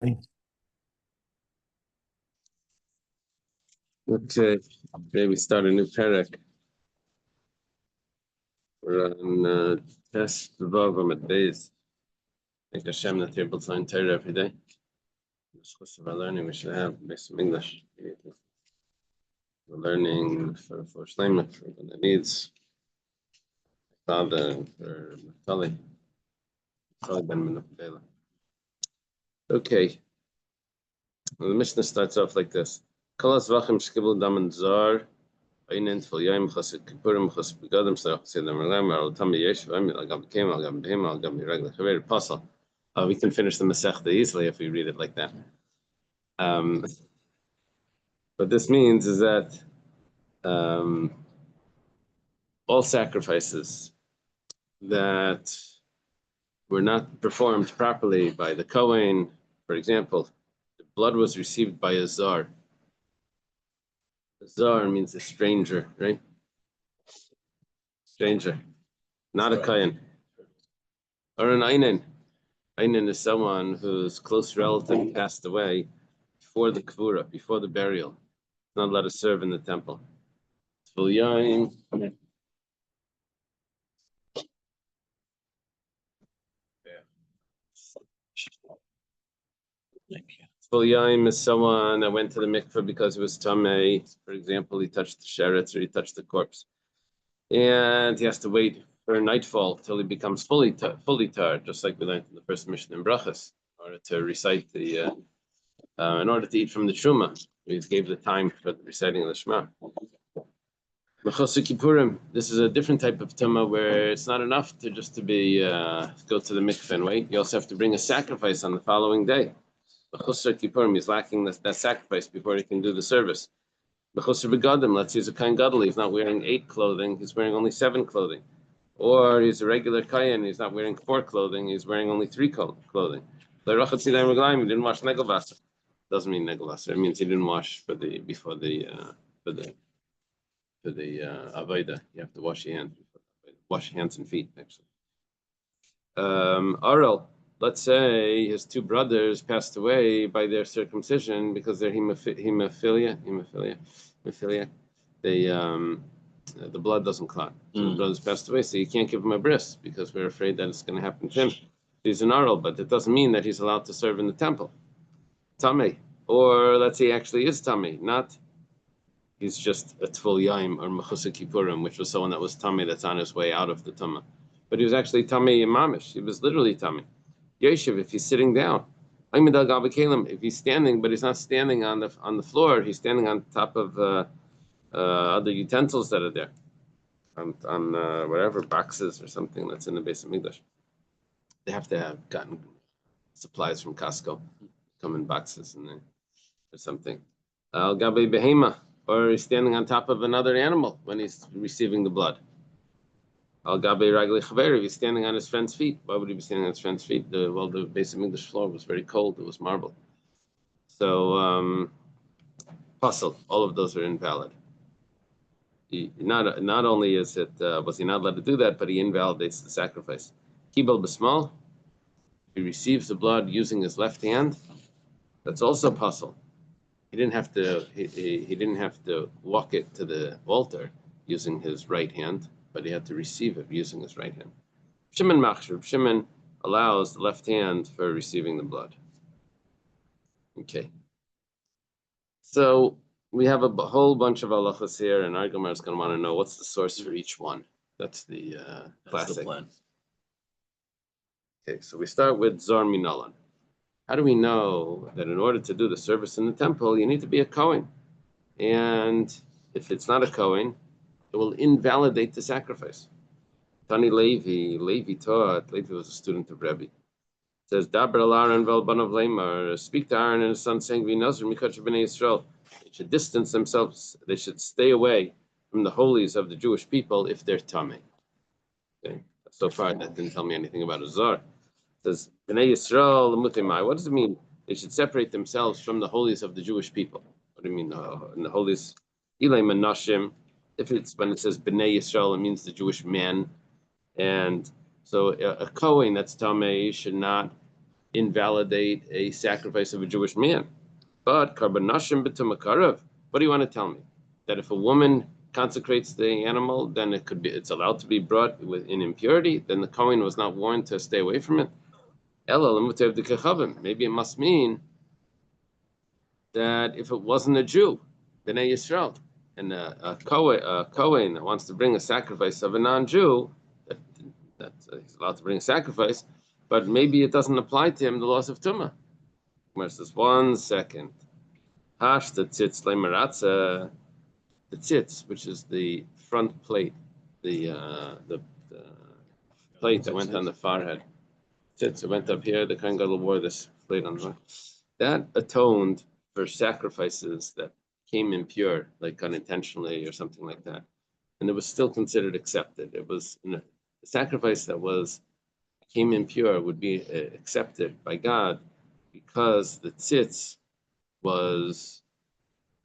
Okay, today we start a new parak. We're on test Vavim at days. Thank Hashem that we're able to learn Torah every day. Because of our learning, we should have some English. We're learning for Shleimus, for the needs. Father, for Tali Ben Menachdela. Okay, well, the Mishnah starts off like this: Kol Zavachim Daf Zar. It's full yaim chassid kipurim chassid begadim so chassid amalem al tami yesh v'ayim al gam kem al gam behim al gam irag lechaver pasal. We can finish the Masechta easily if we read it like that. What this means is that all sacrifices that were not performed properly by the Kohen, for example, the blood was received by a Zar. Zar means a stranger, right? Stranger, not a Kayan. Or an Einin. Einin is someone whose close relative passed away before the Kvura, before the burial. Not allowed to serve in the temple. Tful Yaim is someone that went to the mikveh because it was tamei. For example, he touched the sheretz or he touched the corpse, and he has to wait for nightfall till he becomes fully tar, just like we learned in the first Mishnah in Brachas, in order to recite the, in order to eat from the truma. We gave the time for reciting the Shema. Mechosek Kippurim. This is a different type of tumah where it's not enough to just to be go to the mikveh and wait. You also have to bring a sacrifice on the following day. B'chusar Kippurim, he's lacking that sacrifice before he can do the service. B'chusar Begadim, let's use a kain gadol. He's not wearing 8 clothing, he's wearing only 7 clothing. Or he's a regular kain, he's not wearing 4 clothing, he's wearing only 3 clothing. He didn't wash negelvasser. Doesn't mean negelvasser. It means he didn't wash before the avodah. You have to wash your hands. Wash your hands and feet, actually. Oral. Let's say his 2 brothers passed away by their circumcision because they're hemophilia. The blood doesn't clot. So the brothers passed away, so you can't give him a bris because we're afraid that it's going to happen to him. He's an aral, but it doesn't mean that he's allowed to serve in the temple. Tamei, or let's say he actually is tamei, not he's just a tful yaim or mechusek kippurim, which was someone that was tamei that's on his way out of the tumah, but he was actually tamei mamish. He was literally tamei. Yeshiv, if he's sitting down. If he's standing, but he's not standing on the floor, he's standing on top of other utensils that are there, on whatever boxes or something that's in the base of English. They have to have gotten supplies from Costco, come in boxes and or something. Al gabe behema, or he's standing on top of another animal when he's receiving the blood. Al gabe ragli chaver, he's standing on his friend's feet. Why would he be standing on his friend's feet? The base of English floor was very cold. It was marble. So, puzzle. All of those are invalid. Not only is it was he not allowed to do that, but he invalidates the sacrifice. Kibel b'smal, he receives the blood using his left hand. That's also puzzle. He didn't have to. He didn't have to walk it to the altar using his right hand, but he had to receive it using his right hand. Shimon machshir. Shimon allows the left hand for receiving the blood. Okay. So we have a whole bunch of halachas here, and our Gemara is going to want to know what's the source for each one. That's the classic. The plan. Okay, so we start with Zar Minalan. How do we know that in order to do the service in the temple, you need to be a Kohen? And if it's not a Kohen, it will invalidate the sacrifice. Tani Levi taught. Levi was a student of Rebbe. It says, Daber al Aaron vel banav leimar. Speak to Aaron and his son, saying, V'nazir mikach b'nei Yisrael. They should distance themselves. They should stay away from the holies of the Jewish people if they're tamei. Okay. So far, that didn't tell me anything about a Zar. It says, B'nei Yisrael l'mutimai. What does it mean? They should separate themselves from the holies of the Jewish people. What do you mean, the holies? Ilay manashim. If it's when it says B'nei Yisrael, it means the Jewish men. And so a Kohen that's tamei should not invalidate a sacrifice of a Jewish man. But karban nashim b'tumah karav. What do you want to tell me? That if a woman consecrates the animal, then it's allowed to be brought in impurity. Then the Kohen was not warned to stay away from it. Maybe it must mean that if it wasn't a Jew, Bnei Yisrael, and a Kohen that wants to bring a sacrifice of a non-Jew, he's allowed to bring a sacrifice, but maybe it doesn't apply to him the laws of Tumah. Gemara says, 1 second. Hash the tzitz leimaratza, the tzitz, which is the front plate, the plate that went on the forehead. Tzitz, it went up here. The Kohen Gadol wore this plate on the front. That atoned for sacrifices that came impure, like unintentionally or something like that, and it was still considered accepted. It was a sacrifice that came impure would be accepted by God because the tzitz was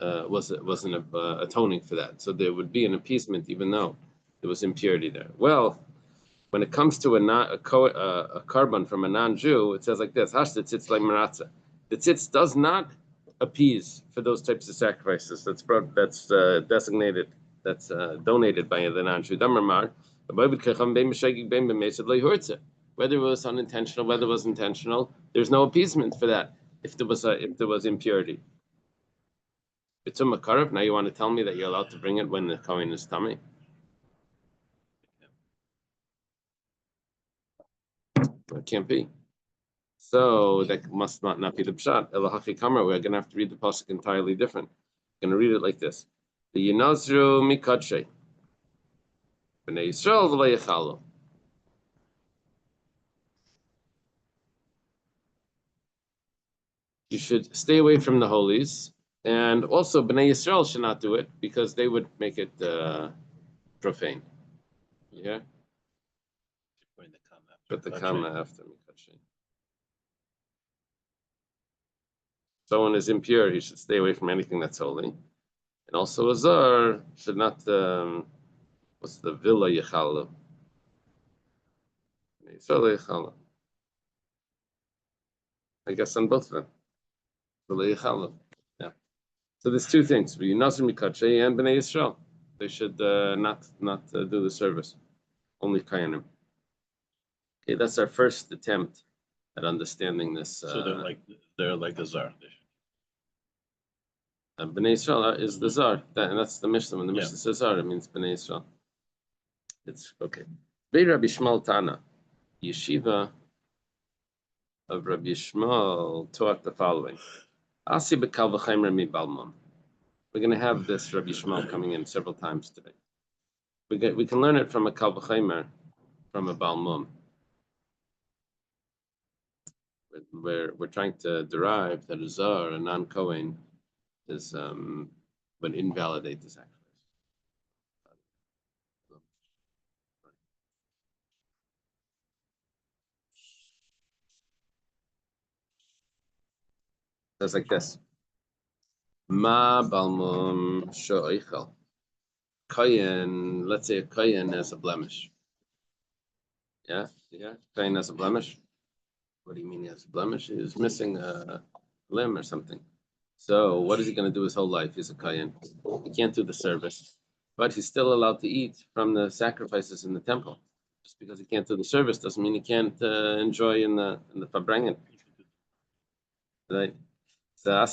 an atoning for that. So there would be an appeasement even though there was impurity there. Well, when it comes to a carbon from a non-Jew, it says like this: Hash the tzitz like maratza. The tzitz does not appease for those types of sacrifices. That's designated. That's donated by the non-Jew. Whether it was unintentional, whether it was intentional, there's no appeasement for that if there was impurity. Now you want to tell me that you're allowed to bring it when the Kohen is tummy? It can't be. So that must not be the pshat. Elahachi kamar. We're going to have to read the pasuk entirely different. We're going to read it like this: the Yinazru mikadshe b'nei Yisrael v'lo yechalu. You should stay away from the holies, and also Bnei Yisrael should not do it because they would make it profane. Yeah. Put the comma after mikadshe. Someone is impure, he should stay away from anything that's holy. And also a zar should not, what's the villa yechala? I guess on both of them. Villa yechala. Yeah. So there's two things. Nasr Mikache and Bnei Yisrael. They should not do the service. Only Kayanim. Okay, that's our first attempt at understanding this. So they're like a zar. Bnei Yisrael is the zar, and that's the Mishnah. When the Mishnah says zar, it means Bnei Yisrael. It's okay. Rabbi Shmuel Tana, yeshiva of Rabbi Shmuel taught the following: Asi b'kal v'chaimer mi balmon. We're going to have this Rabbi Shmuel coming in several times today. We can learn it from a kal v'chaimer, from a balmum. We're trying to derive that a zar, a non-Kohen, is would invalidate the sacrifice. It's like this. Ma balmum sho'ichel. Kohen, let's say a Kohen has a blemish. Yeah, Kohen has a blemish. What do you mean he has a blemish? He's missing a limb or something. So what is he going to do his whole life? He's a Kohen. He can't do the service, but he's still allowed to eat from the sacrifices in the temple. Just because he can't do the service doesn't mean he can't enjoy in the farbrengen. Right? So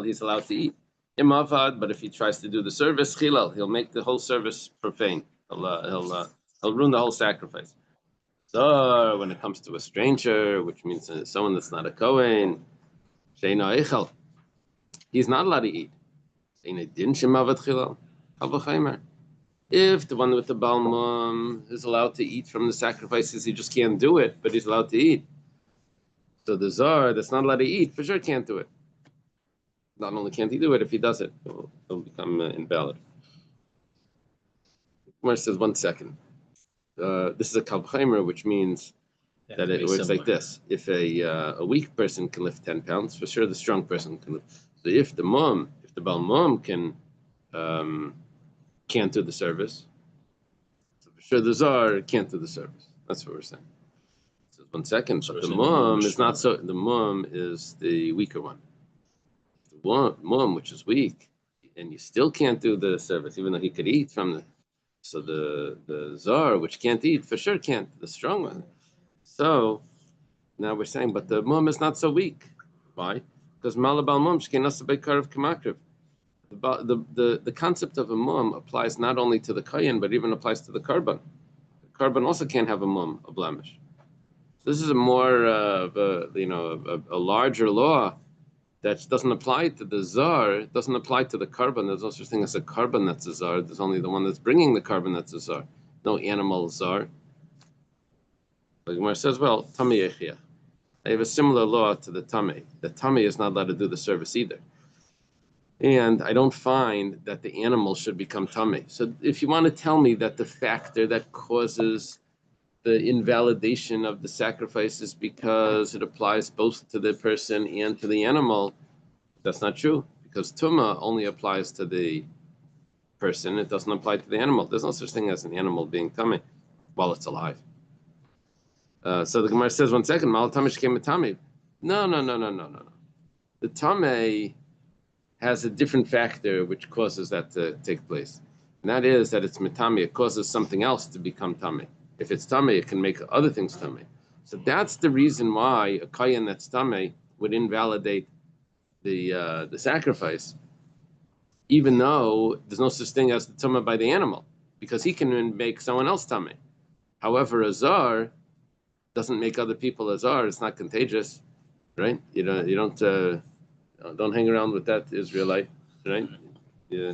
he's allowed to eat. But if he tries to do the service, he'll make the whole service profane. He'll ruin the whole sacrifice. So when it comes to a stranger, which means someone that's not a Kohen, he's not allowed to eat. If the one with the balmum is allowed to eat from the sacrifices, he just can't do it, but he's allowed to eat. So the zar that's not allowed to eat for sure can't do it. Not only can't he do it, if he does it, he'll become invalid. Gemara says 1 second. This is a kal v'chaimer, which means that it works like this: if a weak person can lift 10 pounds, for sure the strong person can lift. So if the balmum can't do the service, so for sure the zar can't do the service. That's what we're saying. So 1 second, So but it's the in the mum mum is is not stronger. so. The mum is the weaker one. The mum, which is weak, and you still can't do the service, even though he could eat from the. So the zar, which can't eat, for sure can't. The strong one. So now we're saying, but the mum is not so weak. Why? Because malabal mum shkenasa beikarav kamakriv. The concept of a mum applies not only to the kayin, but even applies to the karban. The karban also can't have a mum, a blemish. This is a more of a larger law that doesn't apply to the zar. It doesn't apply to the karban. There's no such thing as a karban that's a zar. There's only the one that's bringing the karban that's a zar. No animal zar. The Gemara says, well, tami yechia. I have a similar law to the tami. The tami is not allowed to do the service either. And I don't find that the animal should become tummy. So if you want to tell me that the factor that causes the invalidation of the sacrifice is because it applies both to the person and to the animal, that's not true. Because tuma only applies to the person. It doesn't apply to the animal. There's no such thing as an animal being tummy while it's alive. So the Gemara says, 1 second, mal tamish came a tummy. No. The tummy has a different factor which causes that to take place. And that is that it's mitami. It causes something else to become tummy. If it's tummy, it can make other things tummy. So that's the reason why a kayan that's tummy would invalidate the sacrifice, even though there's no such thing as the tumah by the animal, because he can make someone else tummy. However, a zar doesn't make other people a zar. It's not contagious, right? You don't hang around with that Israelite, right? Yeah.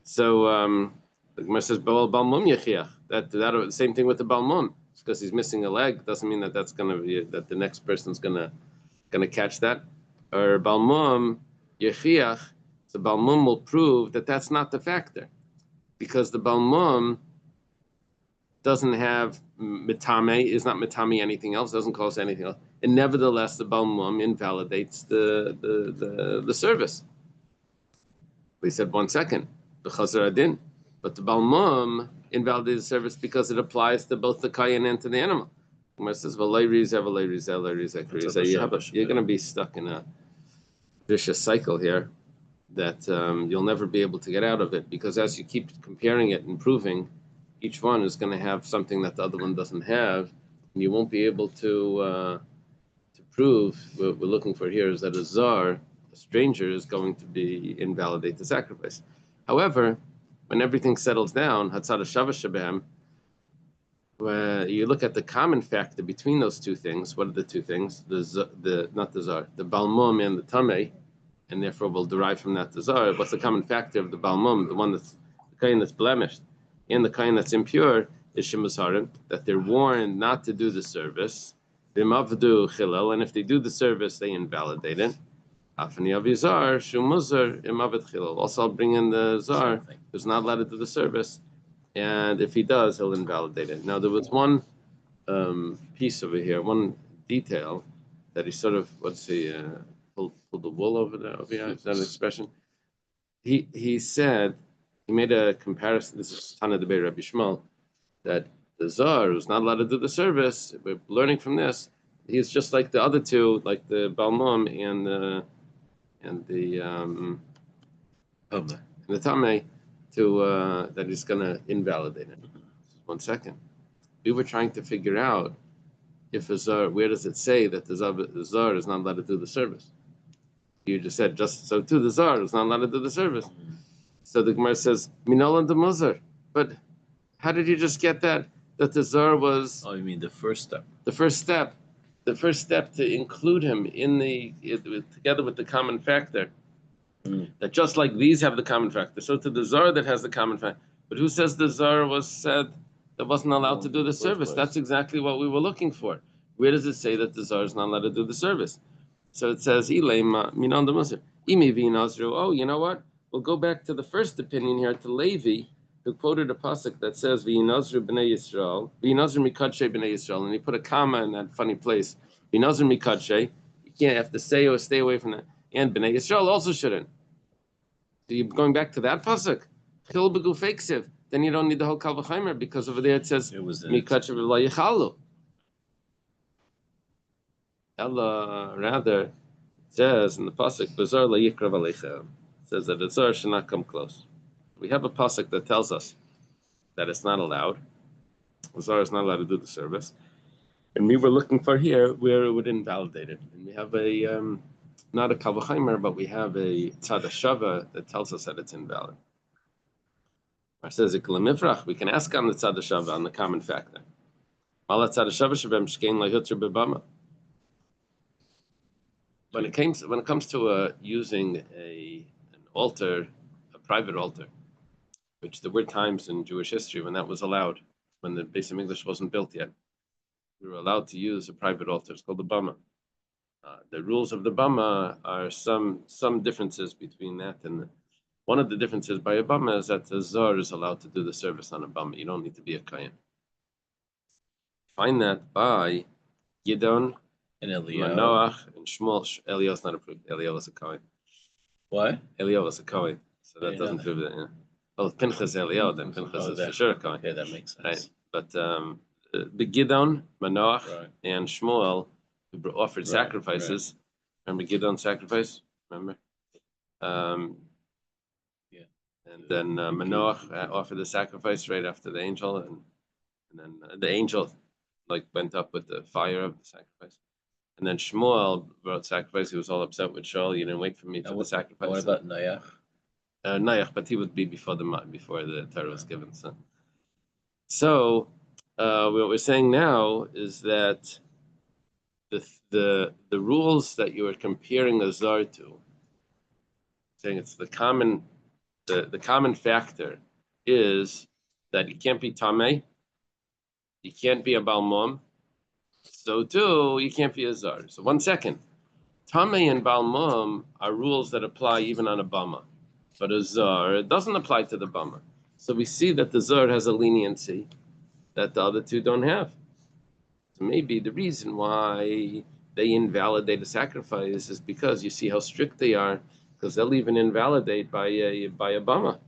So the Gemara says balmum yechiach. That same thing with the balmum. Just because he's missing a leg doesn't mean that that's gonna be that the next person's gonna catch that. Or balmum yechiach. So balmum will prove that that's not the factor, because the balmum doesn't have mitame, is not mitame anything else, doesn't cause anything else. And nevertheless, the balmum invalidates the service. We said 1 second, the chazar adin, but the balmum invalidates the service because it applies to both the kayan and to the animal. Gemara says, you're going to be stuck in a vicious cycle here that you'll never be able to get out of it, because as you keep comparing it and proving, each one is going to have something that the other one doesn't have, and you won't be able to prove. What we're looking for here is that a zar, a stranger, is going to invalidate the sacrifice. However, when everything settles down, hatzad shava shabam, where you look at the common factor between those two things. What are the two things? Not the zar, the balmum and the tameh, and therefore we'll derive from that the zar. What's the common factor of the balmum, the one that's the kain that's blemished, and the kain that's impure, is shemusarim, that they're warned not to do the service. V'mavdu chilel, and if they do the service, they invalidate it. Afani avizar shumuzar imavet chilel. Also, I'll bring in the zar who's not allowed to do the service, and if he does, he'll invalidate it. Now, there was one piece over here, one detail that he sort of, pulled the wool over here. Is that an expression? He said, he made a comparison. This is Tana Debei Rabbi Shmuel, that the zar who's not allowed to do the service, we're learning from this, he's just like the other two, like the balmum and the tameh, that he's going to invalidate it. 1 second. We were trying to figure out if a zar, where does it say that the zar is not allowed to do the service? You just said, just so too, the zar is not allowed to do the service. So the Gemara says, Minol and the Muzar. But how did you just get that the zar was? Oh, you mean the first step? The first step to include him in together with the common factor. That just like these have the common factor, so to the zar that has the common factor. But who says the zar was said that wasn't allowed to do the service? That's exactly what we were looking for. Where does it say that the zar is not allowed to do the service? So it says, oh, you know what? We'll go back to the first opinion here, to Levi, who quoted a pasuk that says, "V'yinazru b'nei Yisrael, v'yinazru mikadshe b'nei Yisrael," and he put a comma in that funny place. V'yinazru mikadshe, you can't have to say or stay away from that, and b'nei Yisrael also shouldn't. So you're going back to that pasuk, chil b'gufeiksiv. Then you don't need the whole kal v'chaimer, because over there it says mikadshe v'lo yichalu. Ella, rather, it says in the pasuk, "B'zar layikrav aleichem." It says that the zar should not come close. We have a pasuk that tells us that it's not allowed. The zar is not allowed to do the service, and we were looking for here where it would invalidate it. And we have a not a kavachaimer, but we have a tzad hashava that tells us that it's invalid. It says we can ask on the tzad hashava, on the common factor. When it comes to using an altar, a private altar, which there were times in Jewish history when that was allowed, when the Beis Hamikdash wasn't built yet, we were allowed to use a private altar. It's called the bama. The rules of the bama are some differences between that and one of the differences by a bama is that the zar is allowed to do the service on a bama. You don't need to be a kohen. Find that by Gidon And Eliyahu. Manoach and Shmuel. Eliyahu's not approved. Eliyahu was a kohen. What? Eliyahu was a kohen, so that doesn't prove that. Yeah. Well, Pinchas Eliyahu, then Pinchas is for sure a kohen. Okay, that makes sense. Right, but the Gidon Manoach and Shmuel who offered sacrifices. Remember Gidon's sacrifice? Remember? Yeah. And then Manoach offered the sacrifice right after the angel, and then the angel went up with the fire of the sacrifice. And then Shmuel brought sacrifice. He was all upset with Shaul. You didn't wait for me for the sacrifice. What about Nayach? Nayach, but he would be before the Torah was given. So what we're saying now is that the rules that you are comparing a zar to, saying it's the common factor is that you can't be tamei, you can't be a balmum, so too you can't be a zar. So 1 second, tamei and balmum are rules that apply even on a bama, but a zar it doesn't apply to the bama. So we see that the zar has a leniency that the other two don't have. So maybe the reason why they invalidate a sacrifice is because you see how strict they are, because they'll even invalidate by a bama.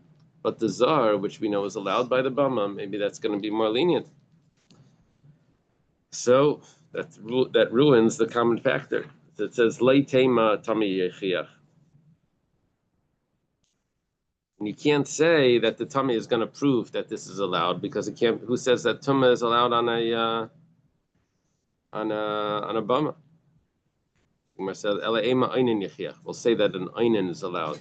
But the zar, which we know is allowed by the bama, maybe that's going to be more lenient. So that ruins the common factor. It says lei tema tami yechiach. And you can't say that the tummy is going to prove that this is allowed because it can't. Who says that tumah is allowed on a bama? We'll say that an einin is allowed.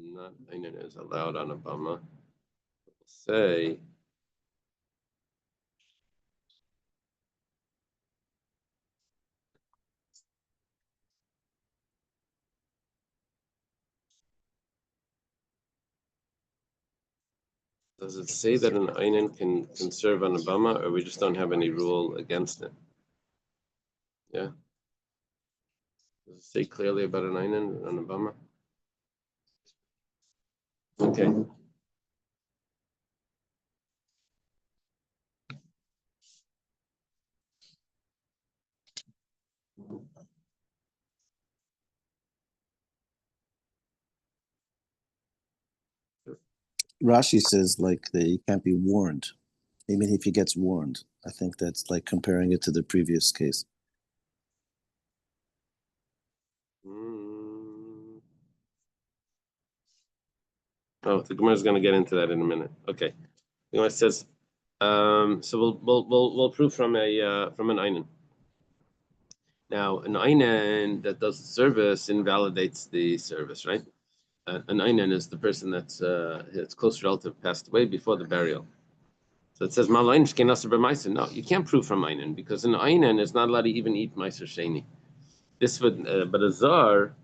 Not einin is allowed on a bama. We'll say does it say that an einin can serve on a bama, or we just don't have any rule against it? Yeah. Does it say clearly about an einin on a bama? Okay. Rashi says that he can't be warned, even if he gets warned. I think that's like comparing it to the previous case. Oh, the Gemara is going to get into that in a minute. Okay, the Gemara says, so we'll prove from an einin. Now, an einin that does the service invalidates the service, right? An einin is the person that's his close relative passed away before the burial. So it says, no, you can't prove from einin because an einin is not allowed to even eat meiser sheni. This would, but a zar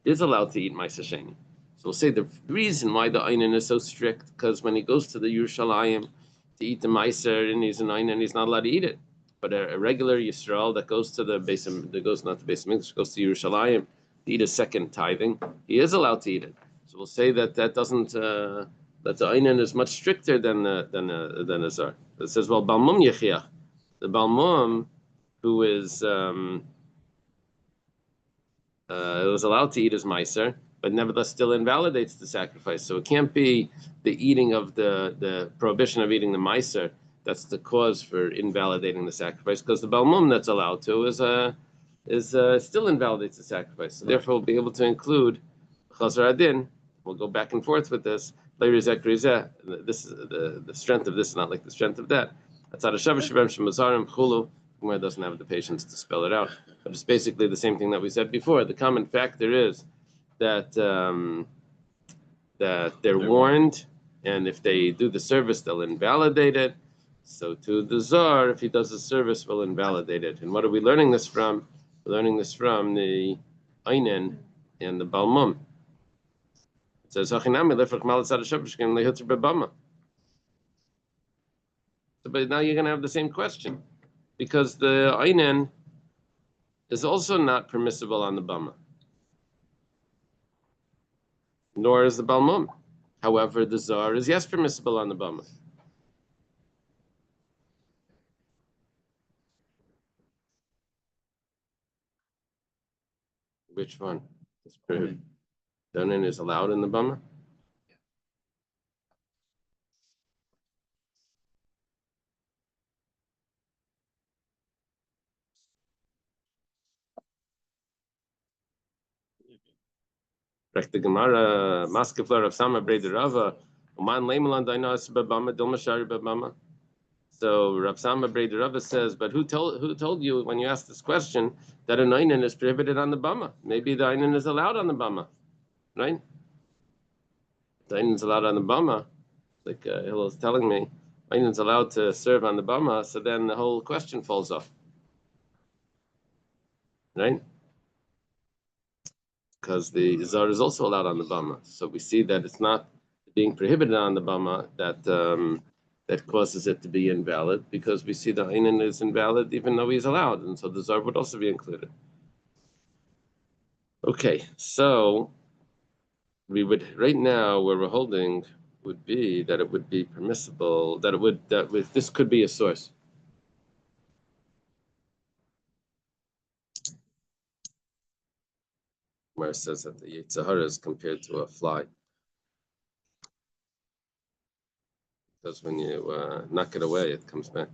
is allowed to eat meiser sheni. So we'll say the reason why the einin is so strict because when he goes to the Yerushalayim to eat the meiser and he's an einin, he's not allowed to eat it. But a regular Yisrael that goes to not to Beis Hamikdash, goes to Yerushalayim to eat a second tithing, he is allowed to eat it. So we'll say that doesn't that the einin is much stricter than a zar. It says, well, balmum yechiach, the balmum who is it was allowed to eat as meiser, but nevertheless still invalidates the sacrifice. So it can't be the eating of the prohibition of eating the meiser that's the cause for invalidating the sacrifice, because the balmum that's allowed to is still invalidates the sacrifice. So therefore, we'll be able to include chazar adin. We'll go back and forth with this. This is the strength of this, is not like the strength of that. Gemara doesn't have the patience to spell it out, but it's basically the same thing that we said before. The common factor is that that they're warned, and if they do the service, they'll invalidate it. So to the Zar, if he does the service, will invalidate it. And what are we learning this from? We're learning this from the Einen and the Balmum. It says, but now you're going to have the same question, because the Einen is also not permissible on the Bama, nor is the Balmum. However, the Zar is yes permissible on the Bama. Which one? Danin is allowed in the Bama? The Gemara, Maskefler of Sama Breder Rava, Uman Leimelan Dainas Babama, Dilmashari Babama. So Rav Sama Breder Rava says, but who told you when you asked this question that an Einen is prohibited on the Bama? Maybe the Einen is allowed on the Bama, right? The Einen is allowed on the Bama, like Hillel is telling me, Einen is allowed to serve on the Bama, so then the whole question falls off, right? Because the Zar is also allowed on the Bama. So we see that it's not being prohibited on the Bama that that causes it to be invalid, because we see the Einen is invalid even though he's allowed, and so the Zar would also be included. Okay, so we would, right now where we're holding would be that it would be permissible, this could be a source. Where it says that the Yetzer Hara is compared to a fly, because when you knock it away, it comes back.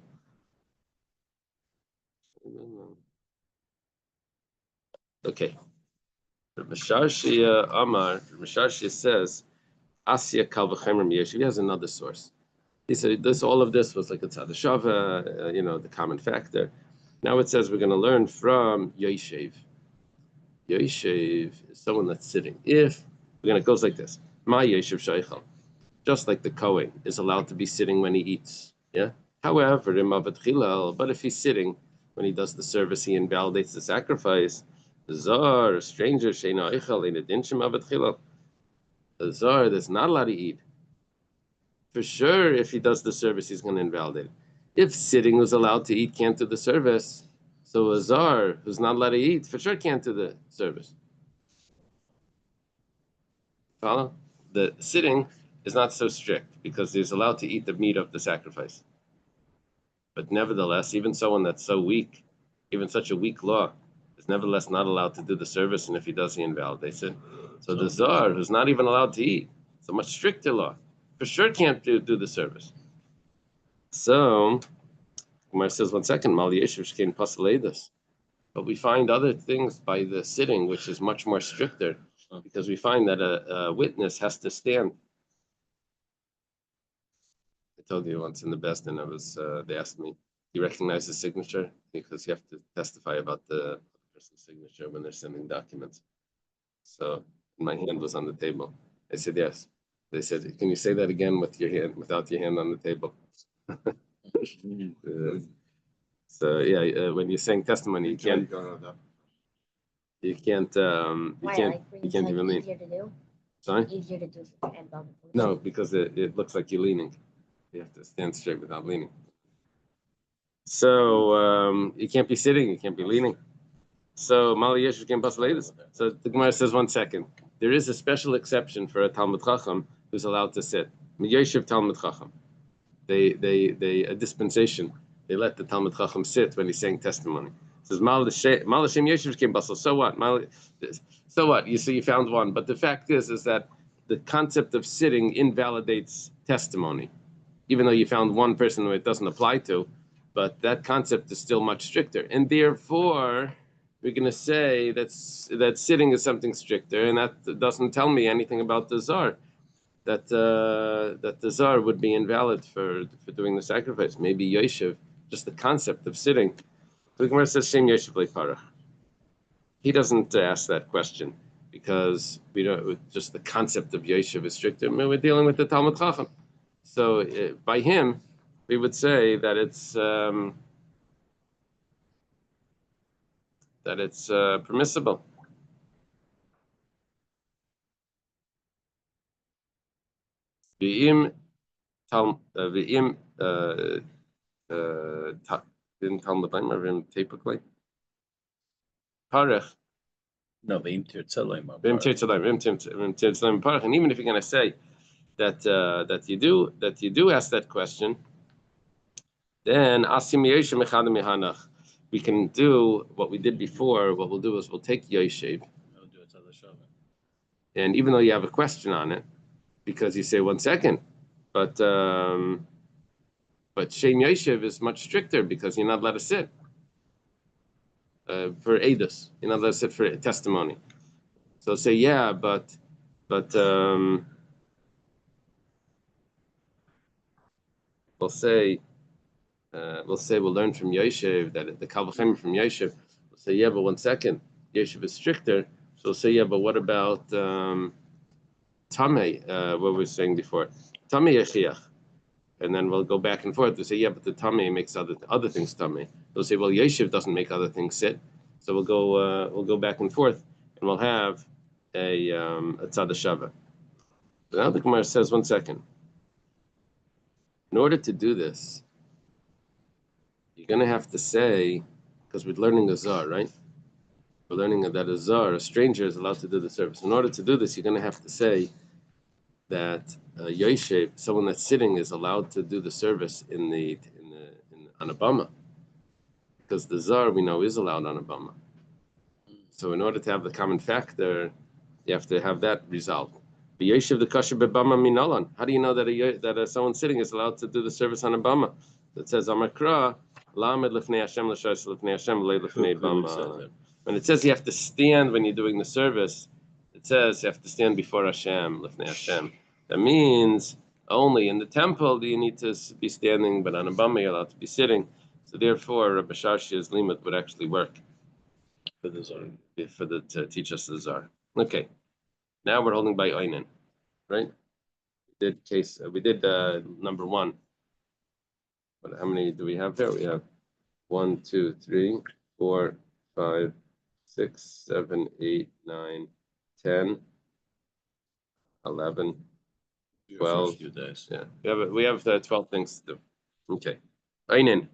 Okay. Misharshi Amar, Misharshi says, Asya Kal V'Chemer Miyeshiv. He has another source. He said all of this was like a tzadashava, the common factor. Now it says we're going to learn from Yeshiv. Yeshiv is someone that's sitting. If it goes like this, Ma Yeshiv Sheichel, just like the Kohen is allowed to be sitting when he eats. Yeah. However, but if he's sitting when he does the service, he invalidates the sacrifice. Zar, a stranger, Sheina Eichel, in a dinshim avat chilal. The Zar that's not allowed to eat. For sure, if he does the service, he's going to invalidate it. If sitting was allowed to eat, can't do the service. So a Zar who's not allowed to eat, for sure can't do the service. Follow? The sitting is not so strict because he's allowed to eat the meat of the sacrifice. But nevertheless, even someone that's so weak, even such a weak law, is nevertheless not allowed to do the service, and if he does, he invalidates it. So the Zar, who's not even allowed to eat, it's a much stricter law, for sure can't do the service. So, Umar says, 1 second, Mal Yeshiv Shkein Pasaleidas. But we find other things by the sitting, which is much more stricter, because we find that a witness has to stand. I told you once in the best, and they asked me, you recognize the signature? Because you have to testify about the person's signature when they're sending documents. So my hand was on the table. I said, yes. They said, can you say that again with your hand, without your hand on the table? So yeah, when you're saying testimony, you can't even lean. Easier to do? Sorry? Easier to do and No, because it looks like you're leaning. You have to stand straight without leaning. So you can't be sitting, you can't be leaning. So Mali Yeshiv Ken Pasaleidas. So the Gemara says, 1 second. There is a special exception for a Talmud Chacham who's allowed to sit. Yeshiv Talmud Chacham. They a dispensation. They let the Talmud Chacham sit when he's saying testimony. says Mal Hashem Yeshiv came basal. So what? So what? You see, you found one. But the fact is that the concept of sitting invalidates testimony, even though you found one person who it doesn't apply to. But that concept is still much stricter, and therefore we're going to say that sitting is something stricter, and that doesn't tell me anything about the zar. That the zar would be invalid for doing the sacrifice. Maybe Yoshev, just the concept of sitting. The Gemara says Shem Yoshev leparach. He doesn't ask that question because we don't. Just the concept of Yoshev is stricter. I mean, we're dealing with the Talmud Chacham, so by him, we would say that it's permissible. V'im in Talmud V'im typically parach. No, V'im tirtzelayim Parach. And even if you're going to say that you do ask that question, then we can do what we did before. What we'll do is we'll take Yoshev, and even though you have a question on it, because you say 1 second, but Shem Yoshev is much stricter because you're not allowed to sit for edus. You're not allowed to sit for testimony. So say but we'll learn from Yoshev that the Kalvachem from Yoshev. We'll say but 1 second, Yoshev is stricter. So we'll say but what about Tameh, what we were saying before, Tameh Yechiach, and then we'll go back and forth to say, but the Tameh makes other things Tameh. We'll say, well, Yoshev doesn't make other things sit, so we'll go back and forth, and we'll have a Tzad Shava. But now the Gemara says, 1 second. In order to do this, you're going to have to say, because we're learning a zar, right? We're learning that a stranger, is allowed to do the service. In order to do this, you're going to have to say that Yoshev, someone that's sitting, is allowed to do the service on a bama, because the zar we know is allowed on a bama. So in order to have the common factor, you have to have that resolved. The Yoshev the kasher bebama minalan. How do you know that someone sitting is allowed to do the service on a bama? It says Amakra lamed lifnei Hashem l'shas lifnei Hashem lifnei bama. When it says you have to stand when you're doing the service, it says you have to stand before Hashem, lifnei Hashem. That means only in the temple do you need to be standing, but on a bama you're allowed to be sitting. So therefore, Rabbi Shashi's limit would actually work for the zar, to teach us the zar. Okay, now we're holding by Oinen, right? We did number 1. But how many do we have there? We have 1, 2, 3, 4, 5, 6, 7, 8, 9, 10, 11, 12. Yeah, we have 12 things to do. Okay. Einin.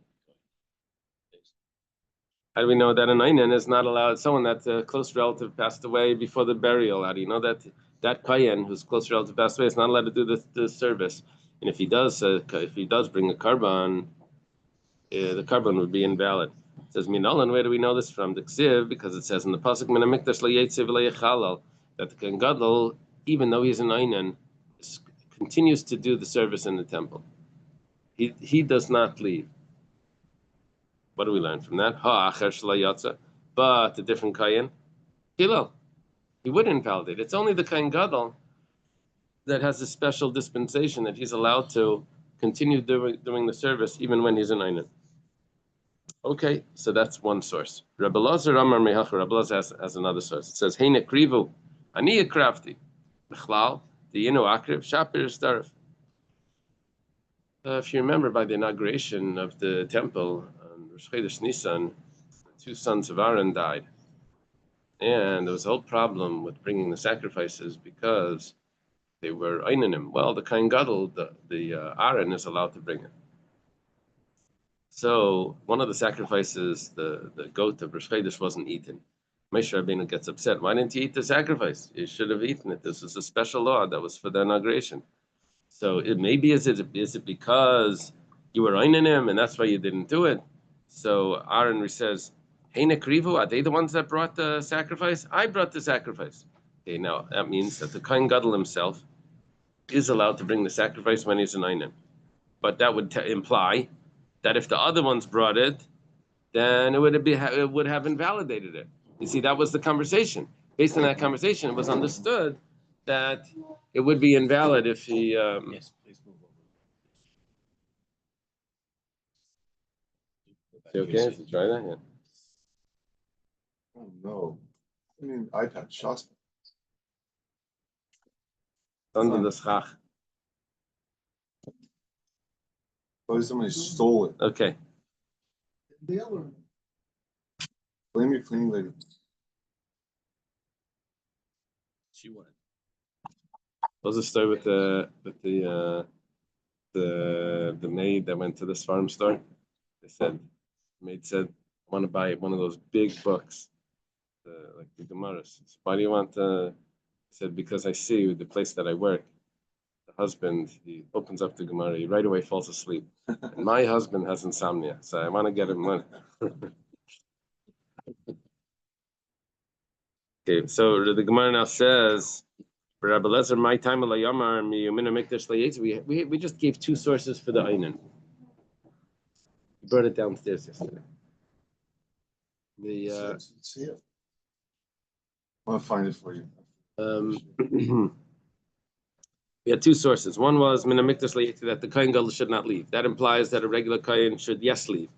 How do we know that an Einin is not allowed? Someone that's a close relative passed away before the burial. How do you know that Kayan, whose close relative passed away, is not allowed to do the service? And if he does bring a carbon, the carbon would be invalid. It says Minalan. Where do we know this from? The Ksiv, because it says in the pasuk Min Hamikdash LaYetziv LaYechalal that the Kohen Gadol, even though he's an Einin, continues to do the service in the temple. He does not leave. What do we learn from that? But the different Kayan, he would invalidate. It's only the Kohen Gadol that has a special dispensation that he's allowed to continue doing the service even when he's an Einin. Okay, so that's one source. Rabbi Lazar Amar Mehacha. Rabbi Lazar has another source. It says, "Heine krivu, ani krafti, b'chlal the yinu akriv shapir starf." If you remember, by the inauguration of the temple on Rosh Chodesh Nisan, 2 sons of Aaron died, and there was a whole problem with bringing the sacrifices because they were einanim. Well, the Kohen Gadol, the Aaron, is allowed to bring it. So one of the sacrifices, the goat of Rosh Chodesh, wasn't eaten. Moshe Rabbeinu gets upset. Why didn't you eat the sacrifice? You should have eaten it. This was a special law that was for the inauguration. So is it because you were einanim and that's why you didn't do it? So Aaron says, Heine Krivu, are they the ones that brought the sacrifice? I brought the sacrifice. Okay, now that means that the Kohen Gadol himself is allowed to bring the sacrifice when he's an Einan. But that would imply that if the other ones brought it, then it would have invalidated it. You see, that was the conversation. Based on that conversation, it was understood that it would be invalid if he. Yes, please move over. Okay, so try that. Yeah. Oh no. I mean, iPad, Shas. Under the schach. Probably somebody stole it. Okay. Blame your cleaning lady. She won. What's the story with the maid that went to this farm store? They said, the maid said, I want to buy one of those big books, like the Gemaras. Why do you want to? He said, because I see the place that I work, the husband, he opens up the Gemara, he right away falls asleep. And my husband has insomnia, so I want to get him one. Okay, so the Gemara now says, Rabbi Lezer, my time we just gave two sources for the Einan. We brought it downstairs yesterday. Let's see it. I'll find it for you. We had two sources. One was Mina Mikdash Le'yeti, that the Kohen Gadol should not leave. That implies that a regular Kohen should, yes, leave.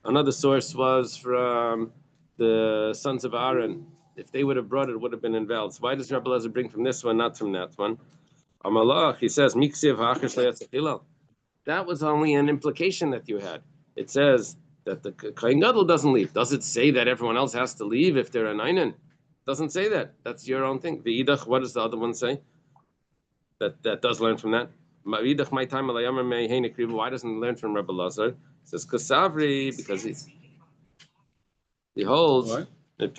Another source was from the sons of Aaron. If they would have brought it, it would have been invalid. So why does Rabbi Lezer bring from this one, not from that one? Amalach, he says, that was only an implication that you had. It says that the Kohen Gadol doesn't leave. Does it say that everyone else has to leave if they're an Einan? Doesn't say that. That's your own thing. The Idach, what does the other one say? That does learn from that. Why doesn't he learn from Rabbi Lazar? It says Kasavri, because he holds that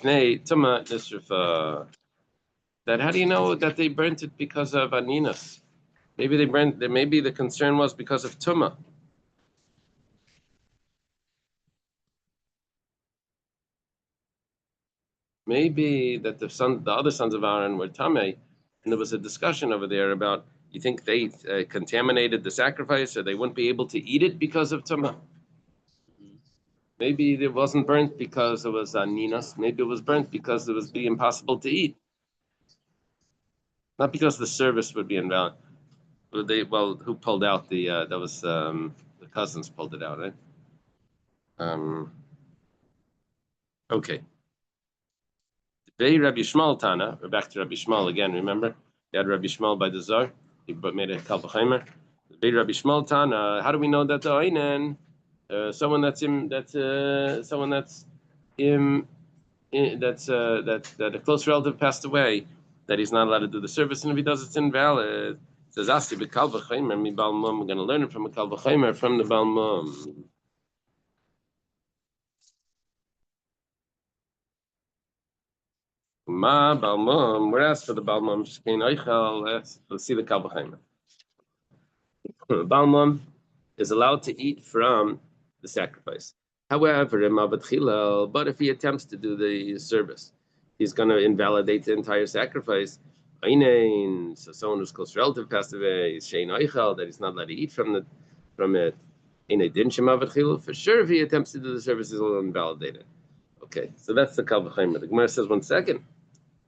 how do you know that they burnt it because of Aninas? Maybe maybe the concern was because of Tumah. Maybe that the other sons of Aaron were Tameh, and there was a discussion over there about, you think they contaminated the sacrifice, or they wouldn't be able to eat it because of Tumah? Maybe it wasn't burnt because it was Ninas. Maybe it was burnt because it was impossible to eat. Not because the service would be invalid. Who pulled out the? That was the cousins pulled it out, right? Okay. Rabbi Yishmael Tana. We're back to Rabbi Yishmael again. Remember, he had Rabbi Yishmael by the Zar. He made a Kal V'Chomer. Rabbi Yishmael Tana. How do we know that the Einan, someone that a close relative passed away, that he's not allowed to do the service, and if he does, it's invalid. It says Asti b'Kal V'Chomer mi Bal Mum. We're going to learn it from a Kal V'Chomer from the Bal Mum. Ma Balmum, we're asked for the Balmum. Let's see the Kal V'Chomer. Balmum is allowed to eat from the sacrifice. However, but if he attempts to do the service, he's going to invalidate the entire sacrifice. So someone who's close relative passed away, that he's not allowed to eat from it. For sure, if he attempts to do the service, he'll invalidate it. Okay, so that's the Kal V'Chomer. The Gemara says, 1 second.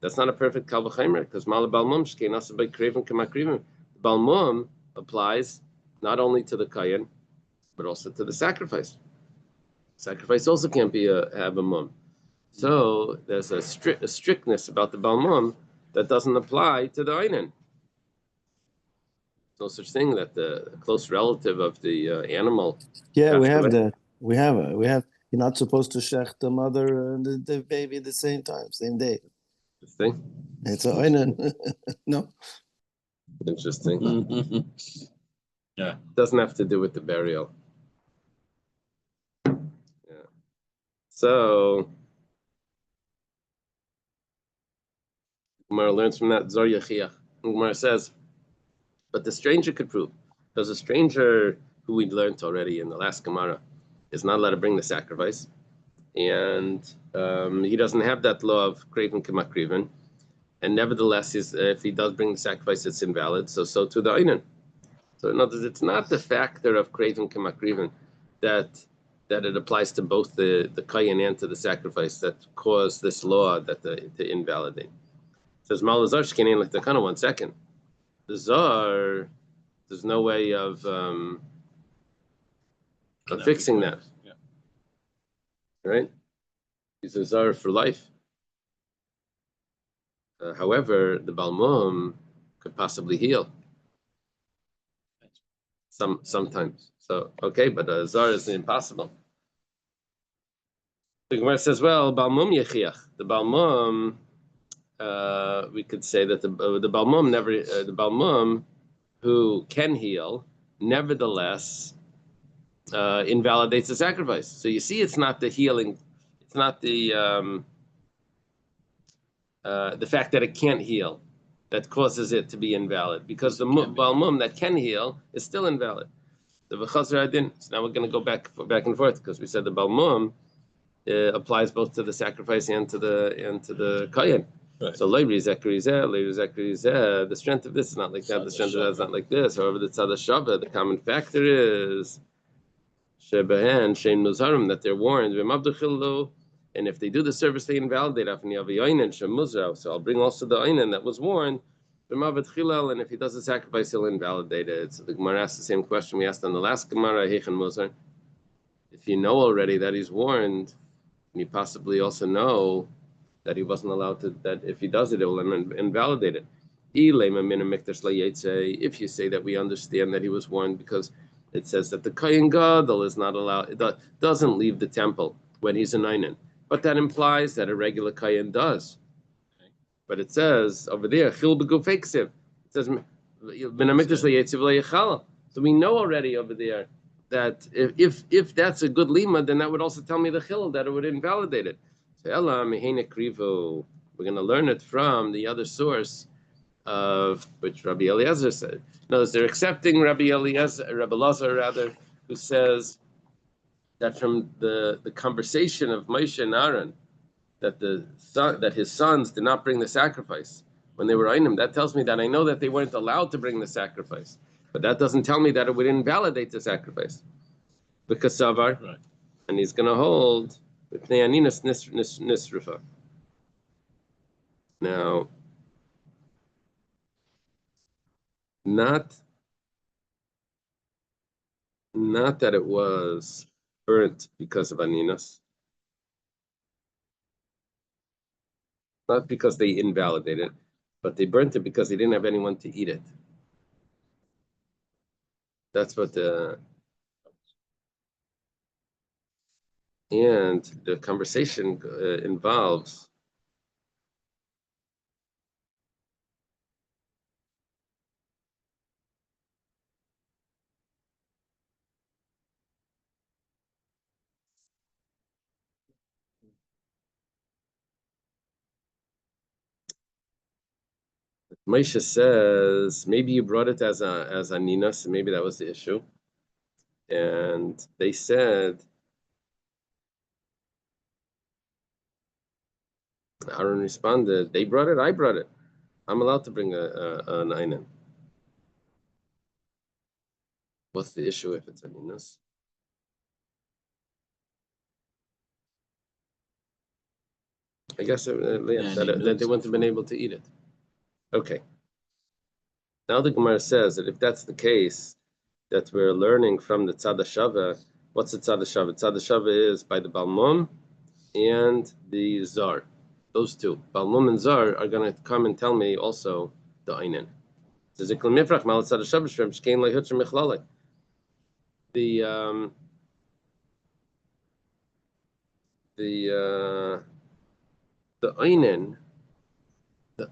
That's not a perfect Kal V'Chomer, because Mala Balmum Shkein Asa by Krevim Kamakrivim. Balmum applies not only to the Kayan, but also to the sacrifice. Sacrifice also can't be have a mum. So there's a strictness about the Balmum that doesn't apply to the Einan. No such thing that the close relative of the animal. Yeah, we have that. We have. You're not supposed to shech the mother and the baby at the same time, same day. Interesting. It's a Einan. No. Interesting. Yeah. Doesn't have to do with the burial. Yeah. So Gemara learns from that Zor Yechiach. Gemara says, but the stranger could prove, because a stranger who we learned already in the last Gemara is not allowed to bring the sacrifice. and he doesn't have that law of Kraven Kemakriven, and nevertheless, if he does bring the sacrifice, it's invalid. So to the Einan. So in other words, it's not the factor of Kraven Kemakriven that it applies to both the Kayan and to the sacrifice that caused this law to invalidate. It says Malazar Shkenin like the kind of 1 second. The Zar, there's no way of fixing that. Yeah. Right? He's a Zar for life. However, the Balmum could possibly heal. Sometimes. So, okay, but a Zar is impossible. The Gemara says, well, Balmum Yechiach. The Balmum, we could say that the Balmum never, the Balmum who can heal, nevertheless, invalidates the sacrifice. So you see, it's not the healing, it's not the fact that it can't heal that causes it to be invalid, because the Balmum that can heal is still invalid. The V'chazar Adin. So now we're going to go back and forth, because we said the Balmum applies both to the sacrifice and to the Kayan. Right. So the strength of this is not like that. The strength of that is not like this. However, the Tzad Shava, the common factor is Shebahan Shem Nuzarim, that they're warned. And if they do the service, they invalidate. So I'll bring also the Einan that was warned. And if he does the sacrifice, he'll invalidate it. So the Gemara asks the same question we asked on the last Gemara. If you know already that he's warned, and you possibly also know that he wasn't allowed to, that if he does it, it will invalidate it. If you say that we understand that he was warned because it says that the Kohen Gadol is not allowed, it doesn't leave the temple when he's an Einan. But that implies that a regular Kohen does. But it says over there, Chil B'Gufeiksiv. It says, so we know already over there that if that's a good lima, then that would also tell me the Chil, that it would invalidate it. So we're going to learn it from the other source of which Rabbi Eliezer said. No, they're accepting Rabbi Elazar rather, who says that from the conversation of Moshe and Aaron, that his sons did not bring the sacrifice when they were Einim. That tells me that I know that they weren't allowed to bring the sacrifice, but that doesn't tell me that it would invalidate the sacrifice. Because Savar, right. And he's going to hold with Neaninas Nisrifa. Now, not that it was burnt because of Aninas, not because they invalidated it, but they burnt it because they didn't have anyone to eat it. That's what and the conversation involves Moshe says maybe you brought it as a nina, so maybe that was the issue. And they said, Aaron responded, they brought it, I brought it. I'm allowed to bring an einan. What's the issue if it's a ninas? I guess that they wouldn't have been able to eat it. Okay. Now the Gemara says that if that's the case, that we're learning from the Tzad Shava. What's the Tzad Shava? Tzad Shava is by the Balmum and the Zar. Those two, Balmum and Zar, are going to come and tell me also the Einan. The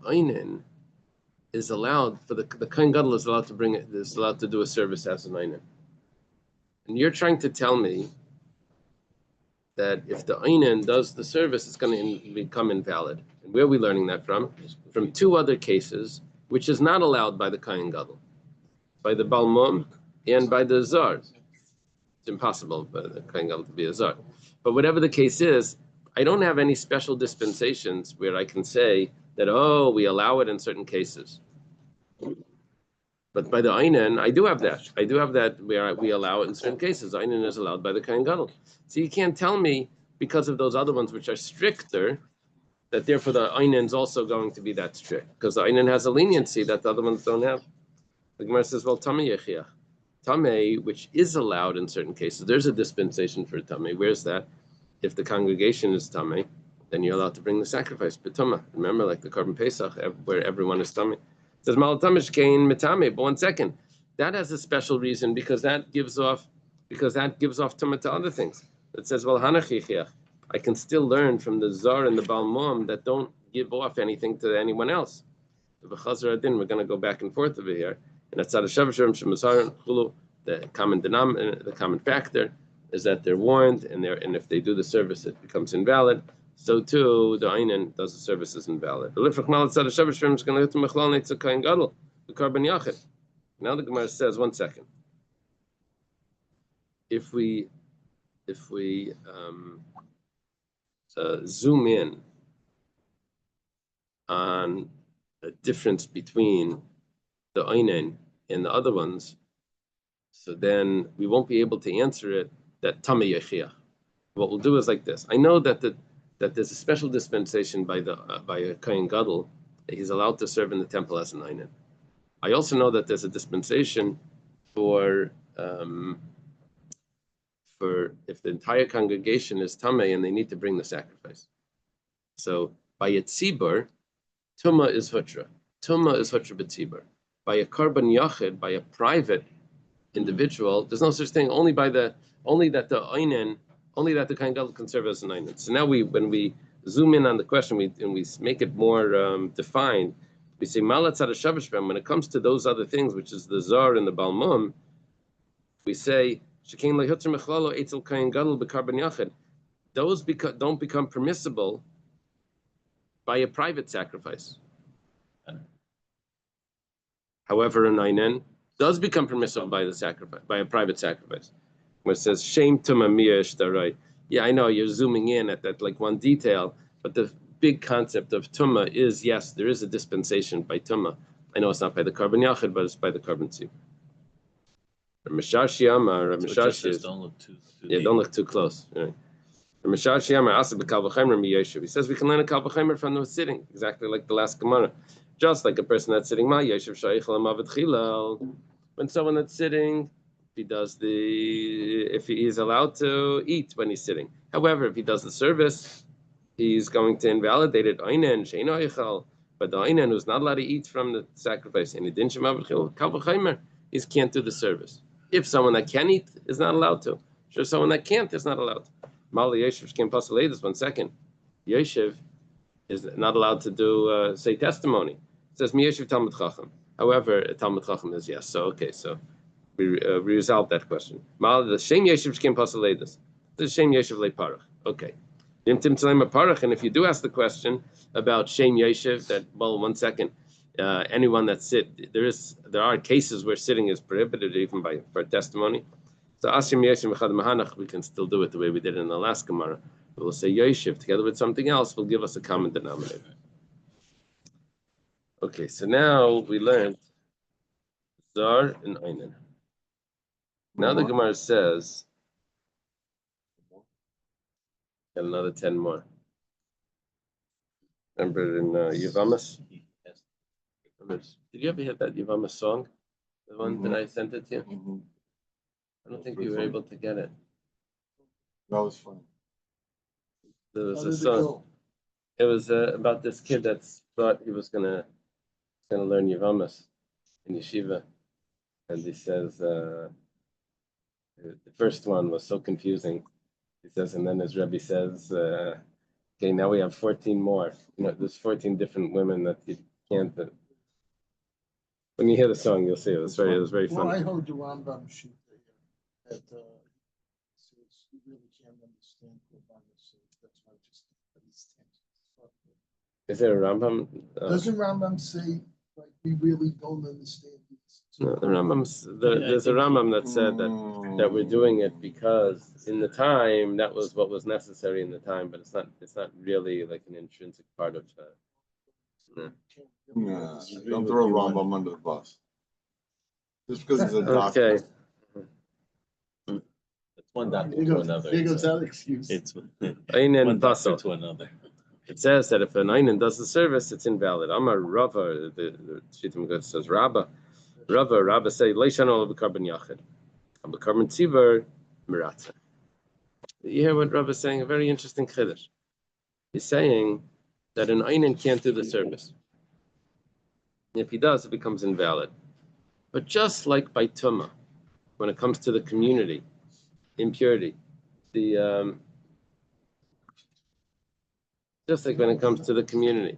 Einan is allowed for the Kohen Gadol is allowed to bring it, is allowed to do a service as an Einan. And you're trying to tell me that if the Einan does the service, it's going to become invalid. And where are we learning that from? From two other cases, which is not allowed by the Kohen Gadol, by the Balmum and by the Zar. It's impossible for the Kohen Gadol to be a Zar. But whatever the case is, I don't have any special dispensations where I can say that, oh, we allow it in certain cases. But by the Einen, I do have that. I do have that where we allow it in certain cases. Einen is allowed by the Kohen Gadol. So you can't tell me, because of those other ones which are stricter, that therefore the Einen is also going to be that strict. Because the Einen has a leniency that the other ones don't have. The Gemara says, well, Tamei Yechiach. Tamei, which is allowed in certain cases, there's a dispensation for Tamei. Where's that? If the congregation is Tamei, then you're allowed to bring the sacrifice. B'tumah. Remember, like the Korban Pesach, where everyone is Tamei. It says Malatamish Kain Mitame, but 1 second. That has a special reason because that gives off Tumah to other things. It says, well, Hanachichiach. I can still learn from the Zar and the Balmum that don't give off anything to anyone else. We're going to go back and forth over here. And that's the common factor is that they're warned, and if they do the service, it becomes invalid. So too, the Einen does the service is invalid. Now the Gemara says, 1 second. If we zoom in on the difference between the Einen and the other ones, so then we won't be able to answer it that Tamei Yechiach. What we'll do is like this. I know that there's a special dispensation by a Kohen Gadol that he's allowed to serve in the temple as an Einen. I also know that there's a dispensation for if the entire congregation is Tamei and they need to bring the sacrifice. So by a tzibur, Tumah is Hutra. Tumah is Hutra b'tzibur. By a Korban Yachid, by a private individual, there's no such thing. Only that the Kohen Gadol can serve as an Einen. So now when we zoom in on the question, we make it more defined. We say Malat Tzad HaShavashbem. When it comes to those other things, which is the Zar and the Balmum, we say Shekein leHutzar Mechlalo Eitzel Kohen Gadol b'Korban Yachid. Those don't become permissible by a private sacrifice. However, an Einen does become permissible by a private sacrifice. Where it says Shem Tumah Miyash Darai. Yeah, I know you're zooming in at that like one detail, but the big concept of Tumah is, yes, there is a dispensation by Tumah. I know it's not by the Korban Yachid, but it's by the Korban Tzibur. Don't look too don't look too close. Right. He says we can learn a Kal V'Chomer from the sitting, exactly like the last Gemara. Just like a person that's sitting, when someone that's sitting, if he is allowed to eat when he's sitting. However, if he does the service, he's going to invalidate it. But the Einen who's not allowed to eat from the sacrifice, and he didn't Kal V'Chomer, he can't do the service. If someone that can eat is not allowed to, sure, someone that can't is not allowed to. Mali Yeshiv came possibly this 1 second. Yeshiv is not allowed to do say testimony. It says Mi Yeshiv Talmud Chacham. However, Talmud Chacham is yes. So okay, so we resolved that question. Mali the Shem Yeshiv came possibly this. This is Shem Yeshiv Le Parach. Okay. And if you do ask the question about Shem Yeshiv, that 1 second. Anyone that there are cases where sitting is prohibited even for testimony. So Asim Yeshiv Mechad Mahanach, we can still do it the way we did in the last Gemara. We'll say Yeshiv together with something else will give us a common denominator. Okay, so now we learned Zar and Einen. Now the Gemara says, got another 10 more. Remember in Yavamas? Did you ever hear that Yavamas song? The one that I sent it to you? Mm-hmm. I don't think you were able to get it. That was fun. There was a song. It was about this kid that thought he was gonna learn Yavamas in yeshiva, and he says the first one was so confusing. He says, and then his Rebbe says, "Okay, now we have 14 more. There's 14 different women that you can't." When you hear the song, you'll see it was very fun. Well, I heard the Rambam sheet that says you really can't understand Rambam, so that's why I just understand. Is there a Rambam? Doesn't Rambam say like we really don't understand these No, there's a Rambam that said that we're doing it because in the time that was what was necessary in the time, but it's not really like an intrinsic part of. Nah, don't throw Rambam under the bus. Just because he's a doctor. Okay. It's one doctor Here to goes, another. here goes that excuse. It's Einen one doctor Basel. to another. It says that if an Einen does the service, it's invalid. Amar Rava, the Shittim God says Rabba say Leishan ol b'karban yachid, b'karban tzivar miratza. You hear what Rabba is saying? A very interesting chiddush. He's saying that an Einen can't do the service. If he does, it becomes invalid. But just like by Tumah, when it comes to the community, impurity, just like when it comes to the community,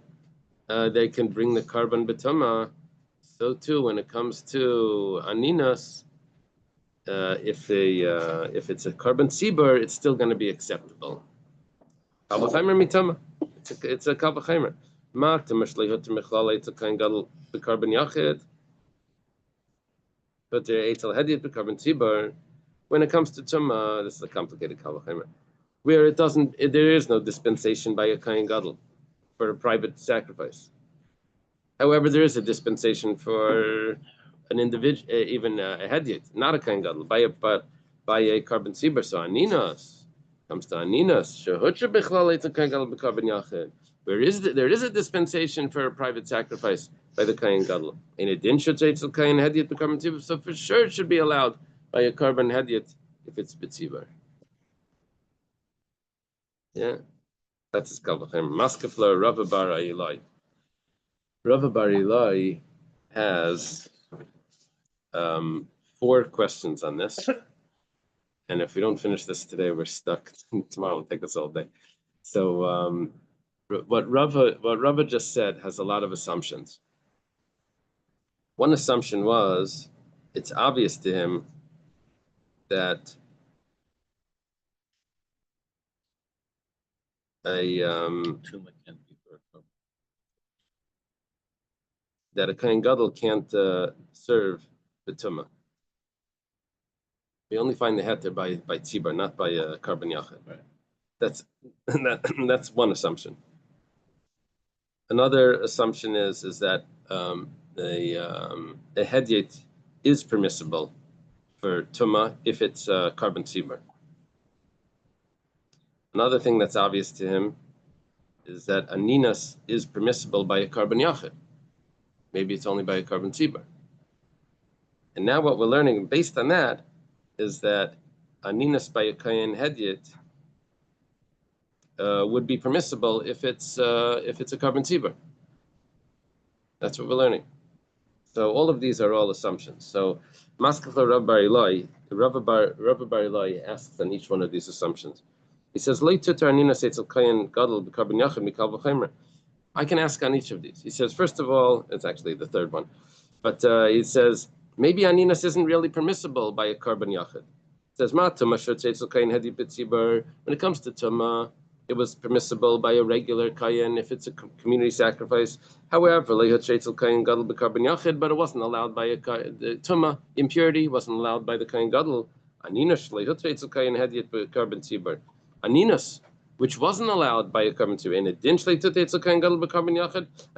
they can bring the karban b'tumah. So too, when it comes to aninas, if it's a karban tzibur, it's still going to be acceptable. Kavachaymer mitama. It's a kavachaymer. Ma temashleihu temechlal it's a kain gadol b'karban yachid, but the eitel hediat b'karban tzibur. When it comes to tumah, this is a complicated kavachaymer, where there is no dispensation by a kain gadol for a private sacrifice. However, there is a dispensation for an individual, even a hediat, not a kain gadol, by a karban tzibur. So aninas comes to aninas. Shehutra bichlal it's a kain gadol b'karban yachid. There is a dispensation for a private sacrifice by the kain gadol. In addition, sheitzel kain hediat b'karban tzibur. So for sure, it should be allowed by a karban hediat if it's b'tzibur. Yeah, that's his kavachem. Maskefla Rava Bar Ilai. Rava Bar Ilai has 4 questions on this, and if we don't finish this today, we're stuck. Tomorrow will take us all day. So what Rava just said has a lot of assumptions. One assumption was it's obvious to him that that a kain gadol can't serve the tumah. We only find the heter by tzibur, not by karban yachid. Right. That's one assumption. Another assumption is that a hediat is permissible for tumah if it's karban tzibur. Another thing that's obvious to him is that aninas is permissible by a karban yachid. Maybe it's only by a karban tzibur. And now what we're learning based on that is that aninas by a kain hediat would be permissible if it's a karban tzibur. That's what we're learning. So all of these are all assumptions. So Maskefla Rava Bar Ilai, Rava Bar Ilai asks on each one of these assumptions. He says, I can ask on each of these. He says, first of all, it's actually the third one, but he says, maybe aninas isn't really permissible by a karban yachid. It says, when it comes to tumah, it was permissible by a regular kayan if it's a community sacrifice. However, but it wasn't allowed by a tumah. Impurity wasn't allowed by the kayan gadol. Aninas, which wasn't allowed by a karban tzibur, and it didn't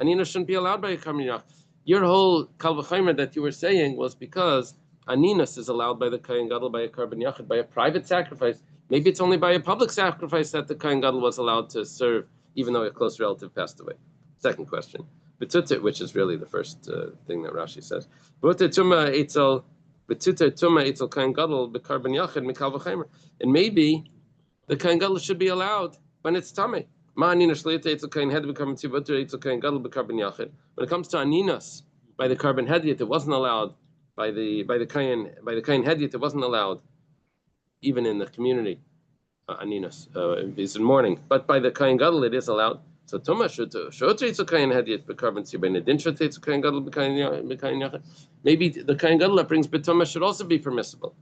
aninas shouldn't be allowed by a karban yachid. Your whole kalvachaymer that you were saying was because aninas is allowed by the kain gadol by a karban yachid, by a private sacrifice. Maybe it's only by a public sacrifice that the kain gadol was allowed to serve, even though a close relative passed away. Second question, betutet, which is really the first thing that Rashi says. And maybe the kain gadol should be allowed when it's tamei. When it comes to aninas by the karban hediat, it wasn't allowed by the kain hediat. It wasn't allowed even in the community. Aninas is in mourning, but by the kain gadol it is allowed. So Tuma should kain hediat b'karban tzibur. Kain gadol b'kain yachid. Maybe the kain gadol that brings b'tumah should also be permissible.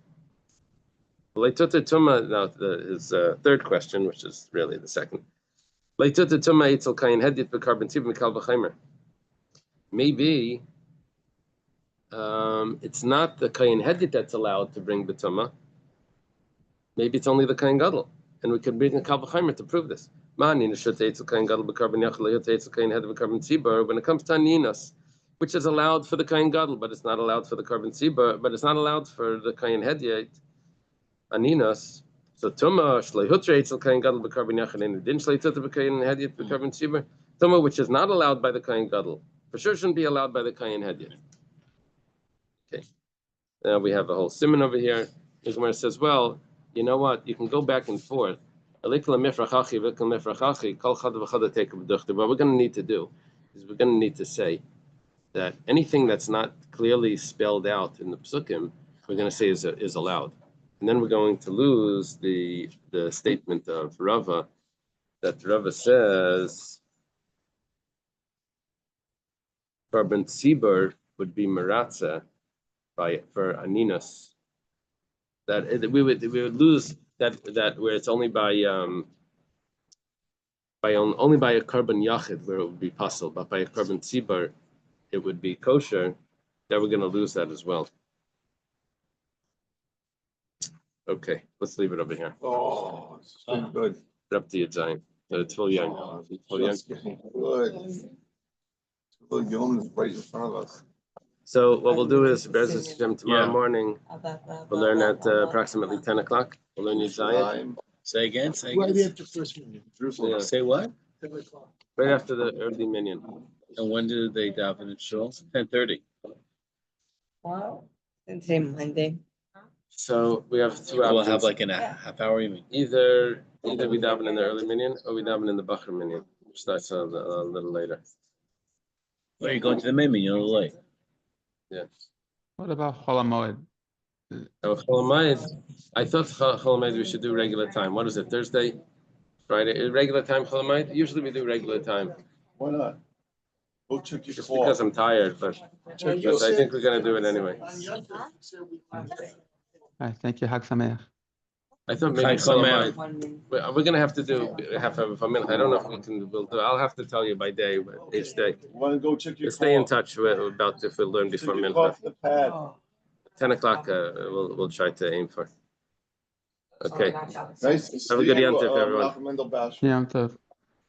Now his third question, which is really the second. Maybe it's not the Kayin Hedit that's allowed to bring B'tumah. Maybe it's only the Kayin Gadol. And we could bring a Kal V'chaimer to prove this. When it comes to Aninos, which is allowed for the Kayin Gadol, but it's not allowed for the Karban Tzibur, but it's not allowed for the Kayin Hedit, Aninos. So Tumah, Shleihutra Eitzel Kayin Gadol B'Karban Yachal, and it didn't Shleitut B'Kayin Hedit B'Karban Tzibur. Tumah, which is not allowed by the Kayin Gadol, for sure shouldn't be allowed by the Kayin Hedit. Okay. Now we have a whole simon over here. Here's where it says, well, you know what? You can go back and forth. What we're going to need to do is we're going to need to say that anything that's not clearly spelled out in the psukim, we're going to say is allowed. And then we're going to lose the statement of Rava, that Rava says Karban Tzibur would be Maratza for Aninos. That we would lose that where it's only by only by a Karban Yachid where it would be possible, but by a Karban Tzibur it would be kosher. That we're going to lose that as well. Okay, let's leave it over here. Oh, it's been good. Up to Yadzayin. It's full young. Just getting good. The Yom is right in front of us. So what we'll do is tomorrow morning we'll learn at approximately 10 o'clock. We'll learn Yadzayin. Say again. Right after first meeting, Yeah. Say what? 10 o'clock. Right after the early minyan. And when do they daven at shul? 10:30. Wow. And today Monday. So we have two options. We'll have like a half hour. You mean? Either we daven in the early minyan or we daven in the Bachar minyan, which starts a little later. Well, you're going to the main you're a little late. Yeah. What about Chol HaMoed? Chol HaMoed, I thought Chol HaMoed we should do regular time. What is it? Thursday, Friday, regular time Chol HaMoed? Usually we do regular time. Why not? Go check your Just call. because I'm tired, but I think we're gonna do it anyway. On the other, you said we Thank you, Hag Sameach. I thought maybe Chag Chol Sameach. HaMoed. We're gonna have to do half of a minute. I don't know if we can. I'll have to tell you by day, each day. Want to go check your Stay in call? touch about if we'll learn before Check your mincha. call for the pad. 10 o'clock. We'll try to aim for. Okay. Nice to see Have a good you, Yom Tov, everyone. Malcolm Mendelbash. Yom Tov.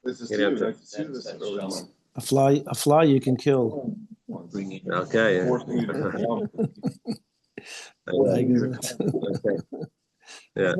Nice to see Good you. Yom Tov. Nice to see you this early morning. A fly you can kill. Okay. Forcing you to come. Okay. Yeah.